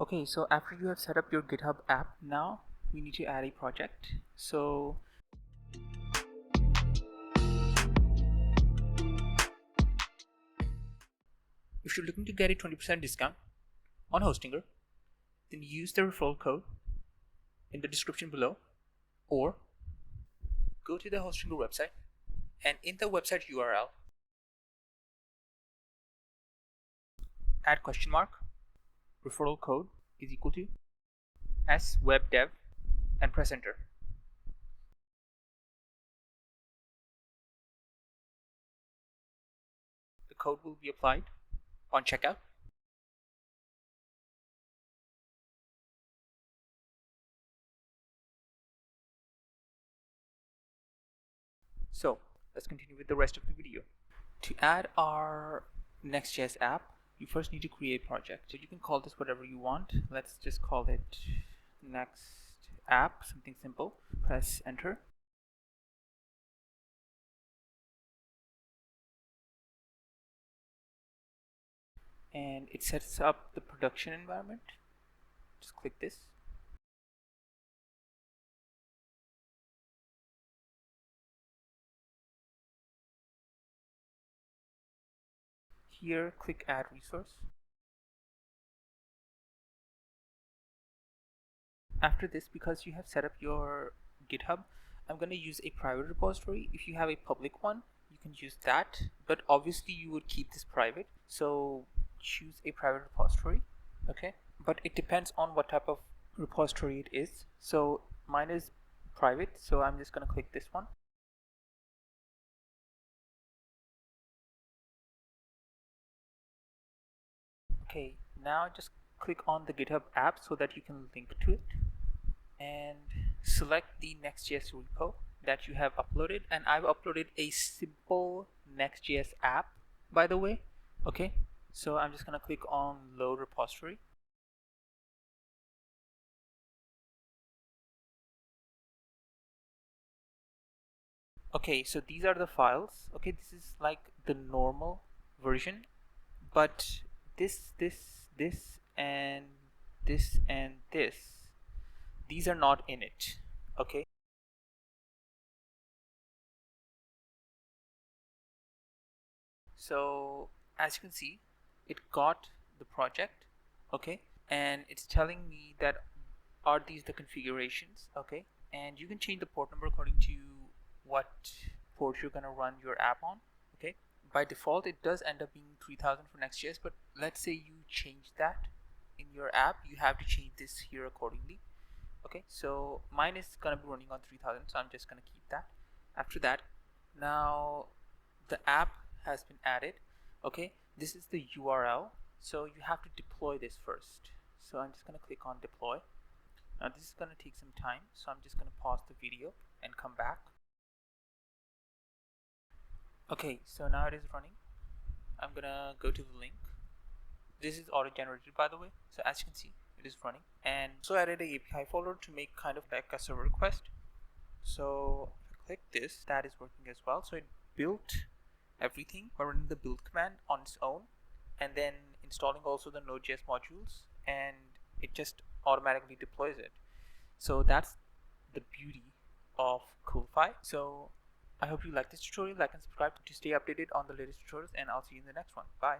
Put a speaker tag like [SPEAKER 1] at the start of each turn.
[SPEAKER 1] Okay, so after you have set up your GitHub app, now we need to add a project. So if you're looking to get a 20% discount on Hostinger, then use the referral code in the description below, or go to the Hostinger website, and in the website URL, add question mark referral code is equal to swebdev and press enter. The code will be applied on checkout. So let's continue with the rest of the video. To add our Next.js app, you first need to create a project. So you can call this whatever you want. Let's just call it Next app, something simple. Press enter. And it sets up the production environment. Just click this. Here, click add resource. After this, because you have set up your GitHub, I'm going to use a private repository. If you have a public one, you can use that, but obviously you would keep this private, so choose a private repository. Okay, but it depends on what type of repository it is. So mine is private, so I'm just going to click this one. Okay, now just click on the GitHub app so that you can link to it, and select the Next.js repo that you have uploaded. And I've uploaded a simple Next.js app, by the way. Okay, so I'm just gonna click on load repository. Okay, so these are the files. Okay, this is like the normal version, but this, and this, and this, these are not in it. Okay, so as you can see, it got the project. Okay, and it's telling me that are these the configurations. Okay, and you can change the port number according to what port you're going to run your app on. Okay, by default it does end up being 3000 for Next.js, but let's say you change that in your app, you have to change this here accordingly. Okay, so mine is going to be running on 3000, so I'm just going to keep that. After that, now the app has been added. Okay, this is the URL, so you have to deploy this first. So I'm just going to click on deploy. Now this is going to take some time, so I'm just going to pause the video and come back. Okay, so now it is running. I'm going to go to the link. This is auto generated, by the way, so as you can see it is running. And so I added a API folder to make kind of like a server request. So if I click this, that is working as well. So it built everything by running the build command on its own, and then installing also the Node.js modules, and it just automatically deploys it. So that's the beauty of Coolify. So I hope you like this tutorial. Like and subscribe to stay updated on the latest tutorials, and I'll see you in the next one. Bye.